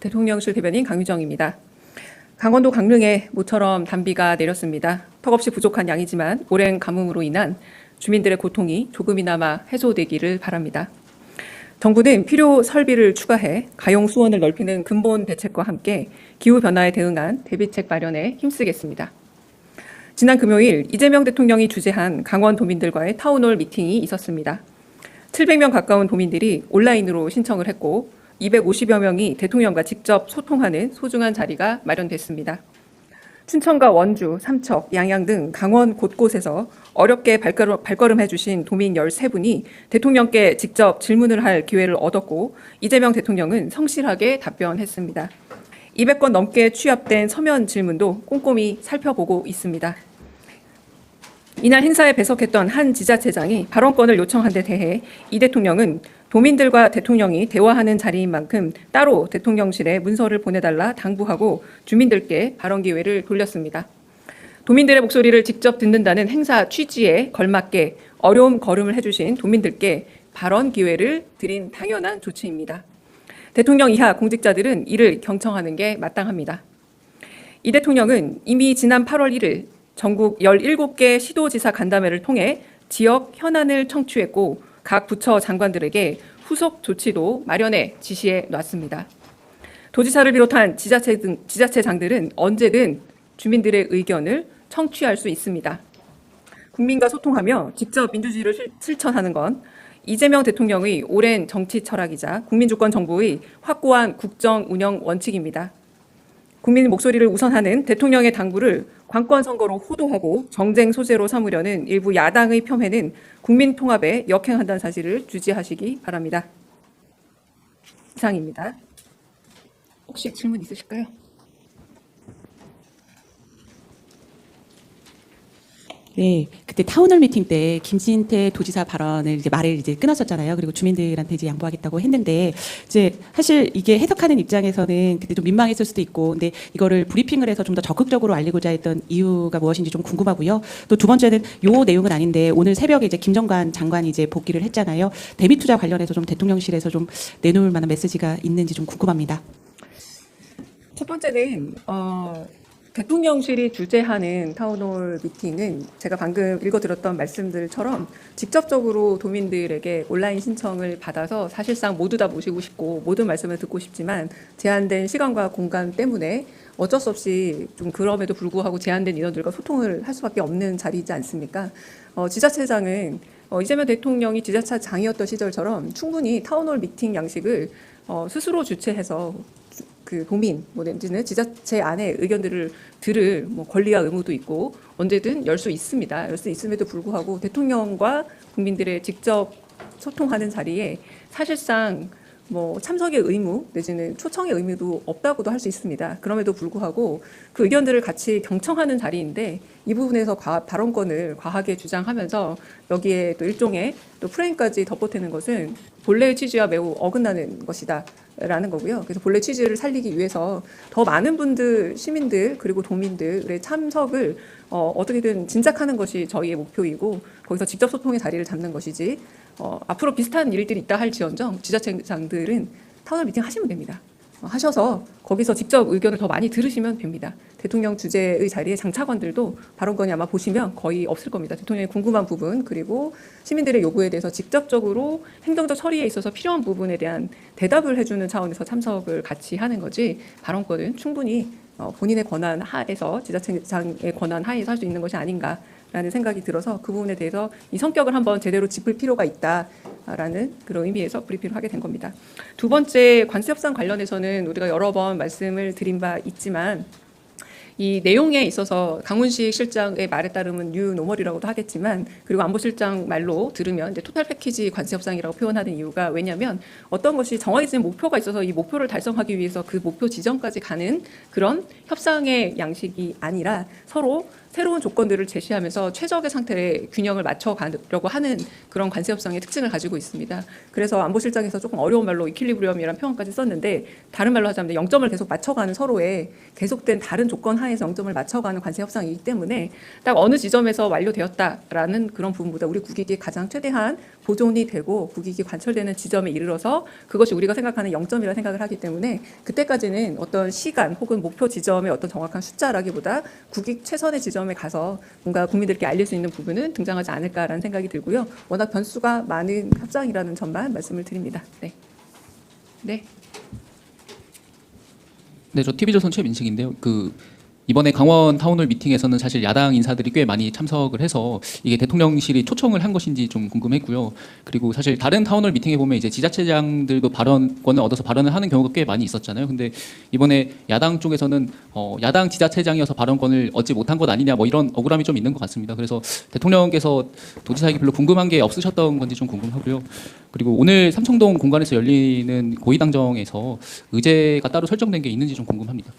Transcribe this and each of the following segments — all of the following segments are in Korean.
대통령실 대변인 강유정입니다. 강원도 강릉에 모처럼 단비가 내렸습니다. 턱없이 부족한 양이지만 오랜 가뭄으로 인한 주민들의 고통이 조금이나마 해소되기를 바랍니다. 정부는 필요 설비를 추가해 가용 수원을 넓히는 근본 대책과 함께 기후변화에 대응한 대비책 마련에 힘쓰겠습니다. 지난 금요일 이재명 대통령이 주재한 강원 도민들과의 타운홀 미팅이 있었습니다. 700명 가까운 도민들이 온라인으로 신청을 했고 250여 명이 대통령과 직접 소통하는 소중한 자리가 마련됐습니다. 춘천과 원주, 삼척, 양양 등 강원 곳곳에서 어렵게 발걸음해 주신 도민 13분이 대통령께 직접 질문을 할 기회를 얻었고 이재명 대통령은 성실하게 답변했습니다. 200건 넘게 취합된 서면 질문도 꼼꼼히 살펴보고 있습니다. 이날 행사에 배석했던 한 지자체장이 발언권을 요청한 데 대해 이 대통령은 도민들과 대통령이 대화하는 자리인 만큼 따로 대통령실에 문서를 보내달라 당부하고 주민들께 발언 기회를 돌렸습니다. 도민들의 목소리를 직접 듣는다는 행사 취지에 걸맞게 어려움 걸음을 해주신 도민들께 발언 기회를 드린 당연한 조치입니다. 대통령 이하 공직자들은 이를 경청하는 게 마땅합니다. 이 대통령은 이미 지난 8월 1일 전국 17개 시도지사 간담회를 통해 지역 현안을 청취했고 각 부처 장관들에게 후속 조치도 마련해 지시해 놨습니다. 도지사를 비롯한 지자체장들은 언제든 주민들의 의견을 청취할 수 있습니다. 국민과 소통하며 직접 민주주의를 실천하는 건 이재명 대통령의 오랜 정치 철학이자 국민주권 정부의 확고한 국정 운영 원칙입니다. 국민 목소리를 우선하는 대통령의 당부를 관권 선거로 호도하고 정쟁 소재로 삼으려는 일부 야당의 폄훼는 국민 통합에 역행한다는 사실을 주지하시기 바랍니다. 이상입니다. 혹시 질문 있으실까요? 네, 그때 타운홀 미팅 때 김진태 도지사 발언을 말을 끊었었잖아요. 그리고 주민들한테 양보하겠다고 했는데 사실 이게 해석하는 입장에서는 그때 좀 민망했을 수도 있고, 근데 이거를 브리핑을 해서 좀 더 적극적으로 알리고자 했던 이유가 무엇인지 좀 궁금하고요. 또 두 번째는 요 내용은 아닌데 오늘 새벽에 김정관 장관이 복귀를 했잖아요. 대미 투자 관련해서 좀 대통령실에서 좀 내놓을 만한 메시지가 있는지 좀 궁금합니다. 첫 번째는 대통령실이 주재하는 타운홀 미팅은 제가 방금 읽어드렸던 말씀들처럼 직접적으로 도민들에게 온라인 신청을 받아서 사실상 모두 다 모시고 싶고 모든 말씀을 듣고 싶지만 제한된 시간과 공간 때문에 어쩔 수 없이 좀 그럼에도 불구하고 제한된 인원들과 소통을 할 수밖에 없는 자리이지 않습니까? 지자체장은 이재명 대통령이 지자체장이었던 시절처럼 충분히 타운홀 미팅 양식을 스스로 주최해서 그 도민 내지는 지자체 안에 의견들을 들을 권리와 의무도 있고 언제든 열 수 있습니다. 열 수 있음에도 불구하고 대통령과 국민들의 직접 소통하는 자리에 사실상 참석의 의무 내지는 초청의 의무도 없다고도 할 수 있습니다. 그럼에도 불구하고 그 의견들을 같이 경청하는 자리인데 이 부분에서 발언권을 과하게 주장하면서 여기에 또 일종의 또 프레임까지 덧보태는 것은 본래의 취지와 매우 어긋나는 것이다. 라는 거고요. 그래서 본래 취지를 살리기 위해서 더 많은 분들, 시민들 그리고 도민들의 참석을 어떻게든 진작하는 것이 저희의 목표이고 거기서 직접 소통의 자리를 잡는 것이지 앞으로 비슷한 일들이 있다 할지언정 지자체장들은 타운홀 미팅 하시면 됩니다. 하셔서 거기서 직접 의견을 더 많이 들으시면 됩니다. 대통령 주재의 자리에 장차관들도 발언권이 아마 보시면 거의 없을 겁니다. 대통령이 궁금한 부분 그리고 시민들의 요구에 대해서 직접적으로 행정적 처리에 있어서 필요한 부분에 대한 대답을 해주는 차원에서 참석을 같이 하는 거지 발언권은 충분히 본인의 권한 하에서 지자체장의 권한 하에서 할 수 있는 것이 아닌가라는 생각이 들어서 그 부분에 대해서 이 성격을 한번 제대로 짚을 필요가 있다라는 그런 의미에서 브리핑을 하게 된 겁니다. 두 번째 관세협상 관련해서는 우리가 여러 번 말씀을 드린 바 있지만 이 내용에 있어서 강훈식 실장의 말에 따르면 뉴 노멀이라고도 하겠지만 그리고 안보실장 말로 들으면 이제 토탈 패키지 관세협상이라고 표현하는 이유가 왜냐하면 어떤 것이 정해진 목표가 있어서 이 목표를 달성하기 위해서 그 목표 지점까지 가는 그런 협상의 양식이 아니라 서로 새로운 조건들을 제시하면서 최적의 상태에 균형을 맞춰가려고 하는 그런 관세협상의 특징을 가지고 있습니다. 그래서 안보실장에서 조금 어려운 말로 이퀄리브리엄이라는 표현까지 썼는데 다른 말로 하자면 0점을 계속 맞춰가는 서로의 계속된 다른 조건 하에서 0점을 맞춰가는 관세 협상이기 때문에 딱 어느 지점에서 완료되었다라는 그런 부분보다 우리 국익이 가장 최대한 보존이 되고 국익이 관철되는 지점에 이르러서 그것이 우리가 생각하는 0점이라 생각을 하기 때문에 그때까지는 어떤 시간 혹은 목표 지점의 어떤 정확한 숫자라기보다 국익 최선의 지점에 가서 뭔가 국민들께 알릴 수 있는 부분은 등장하지 않을까라는 생각이 들고요. 워낙 변수가 많은 협상이라는 점만 말씀을 드립니다. 네. 네. 네, 저 TV조선 최민식인데요. 이번에 강원 타운홀 미팅에서는 사실 야당 인사들이 꽤 많이 참석을 해서 이게 대통령실이 초청을 한 것인지 좀 궁금했고요. 그리고 사실 다른 타운홀 미팅에 보면 이제 지자체장들도 발언권을 얻어서 발언을 하는 경우가 꽤 많이 있었잖아요. 근데 이번에 야당 쪽에서는 야당 지자체장이어서 발언권을 얻지 못한 것 아니냐 뭐 이런 억울함이 좀 있는 것 같습니다. 그래서 대통령께서 도지사에게 별로 궁금한 게 없으셨던 건지 좀 궁금하고요. 그리고 오늘 삼청동 공간에서 열리는 고위당정에서 의제가 따로 설정된 게 있는지 좀 궁금합니다.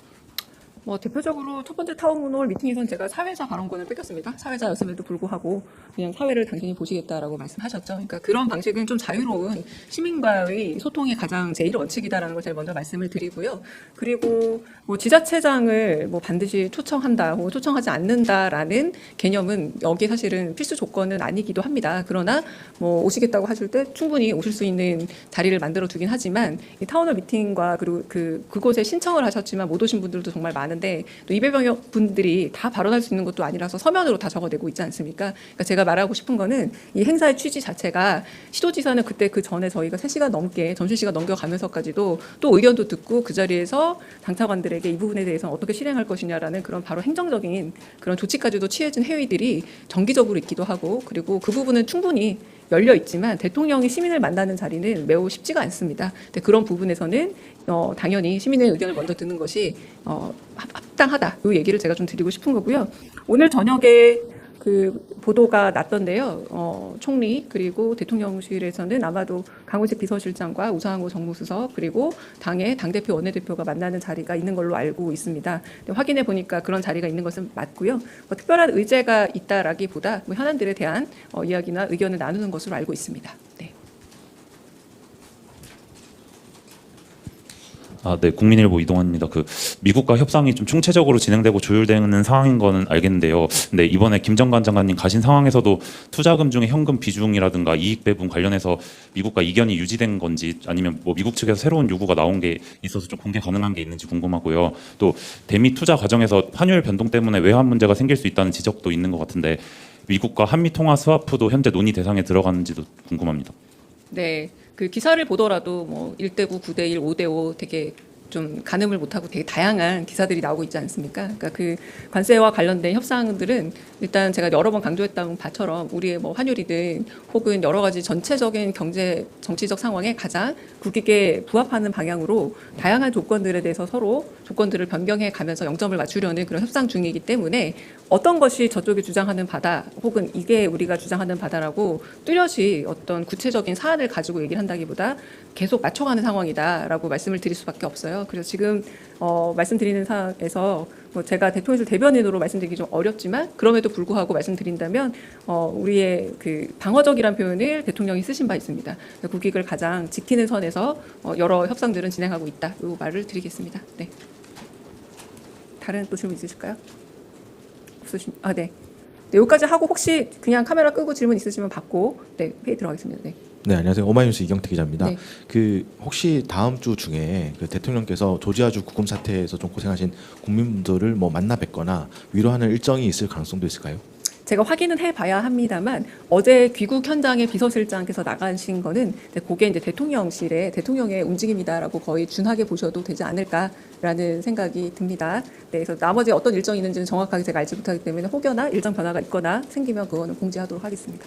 대표적으로 첫 번째 타운홀 미팅에서는 제가 사회자 발언권을 뺏겼습니다. 사회자였음에도 불구하고 그냥 사회를 당신이 보시겠다라고 말씀하셨죠. 그러니까 그런 방식은 좀 자유로운 시민과의 소통이 가장 제일 원칙이다라는 걸 제일 먼저 말씀을 드리고요. 그리고 지자체장을 반드시 초청한다 혹은 초청하지 않는다라는 개념은 여기 사실은 필수 조건은 아니기도 합니다. 그러나 오시겠다고 하실 때 충분히 오실 수 있는 자리를 만들어 두긴 하지만 이 타운홀 미팅과 그리고 그곳에 신청을 하셨지만 못 오신 분들도 정말 많은데 또 200여 분들이 다 발언할 수 있는 것도 아니라서 서면으로 다 적어내고 있지 않습니까? 그러니까 제가 말하고 싶은 거는 이 행사의 취지 자체가 시도지사는 그때 그 전에 저희가 3시간 넘게 점심시간 넘겨가면서까지도 또 의견도 듣고 그 자리에서 당차관들에게 이 부분에 대해서 어떻게 실행할 것이냐라는 그런 바로 행정적인 그런 조치까지도 취해진 회의들이 정기적으로 있기도 하고 그리고 그 부분은 충분히 열려 있지만 대통령이 시민을 만나는 자리는 매우 쉽지가 않습니다. 근데 그런 부분에서는 당연히 시민의 의견을 먼저 듣는 것이 합당하다. 이 얘기를 제가 좀 드리고 싶은 거고요. 오늘 저녁에 그 보도가 났던데요. 총리 그리고 대통령실에서는 아마도 강훈식 비서실장과 우상호 정무수석 그리고 당의 당대표 원내대표가 만나는 자리가 있는 걸로 알고 있습니다. 확인해 보니까 그런 자리가 있는 것은 맞고요. 특별한 의제가 있다라기보다 현안들에 대한 이야기나 의견을 나누는 것으로 알고 있습니다. 네. 네, 국민일보 이동환입니다. 미국과 협상이 좀 총체적으로 진행되고 조율되는 상황인 거는 알겠는데요. 근데 이번에 김정관 장관님 가신 상황에서도 투자금 중에 현금 비중이라든가 이익 배분 관련해서 미국과 이견이 유지된 건지 아니면 미국 측에서 새로운 요구가 나온 게 있어서 좀 공개 가능한 게 있는지 궁금하고요. 또 대미 투자 과정에서 환율 변동 때문에 외환 문제가 생길 수 있다는 지적도 있는 것 같은데 미국과 한미 통화 스와프도 현재 논의 대상에 들어가는지도 궁금합니다. 네, 그 기사를 보더라도 1대9, 9대1, 5대5 되게 좀 가늠을 못하고 되게 다양한 기사들이 나오고 있지 않습니까? 그러니까 그 관세와 관련된 협상들은 일단 제가 여러 번 강조했던 바처럼 우리의 환율이든 혹은 여러 가지 전체적인 경제 정치적 상황에 가장 국익에 부합하는 방향으로 다양한 조건들에 대해서 서로 조건들을 변경해 가면서 0점을 맞추려는 그런 협상 중이기 때문에 어떤 것이 저쪽이 주장하는 바다 혹은 이게 우리가 주장하는 바다라고 뚜렷이 어떤 구체적인 사안을 가지고 얘기를 한다기보다 계속 맞춰가는 상황이다라고 말씀을 드릴 수밖에 없어요. 그래서 지금 말씀드리는 사항에서 제가 대통령실 대변인으로 말씀드리기 좀 어렵지만 그럼에도 불구하고 말씀드린다면 우리의 그 방어적이라는 표현을 대통령이 쓰신 바 있습니다. 국익을 가장 지키는 선에서 여러 협상들은 진행하고 있다. 이 말을 드리겠습니다. 네. 다른 또 질문 있으실까요? 네. 네, 여기까지 하고 혹시 그냥 카메라 끄고 질문 있으시면 받고 회의 들어가겠습니다. 네. 네, 안녕하세요. 오마이뉴스 이경태 기자입니다. 네. 혹시 다음 주 중에 대통령께서 조지아주 구금 사태에서 좀 고생하신 국민분들을 만나 뵙거나 위로하는 일정이 있을 가능성도 있을까요? 제가 확인은 해봐야 합니다만 어제 귀국 현장에 비서실장께서 나가신 거는 그게 이제 대통령실의 대통령의 움직임이다라고 거의 준하게 보셔도 되지 않을까라는 생각이 듭니다. 네, 그래서 나머지 어떤 일정이 있는지는 정확하게 제가 알지 못하기 때문에 혹여나 일정 변화가 있거나 생기면 그거는 공지하도록 하겠습니다.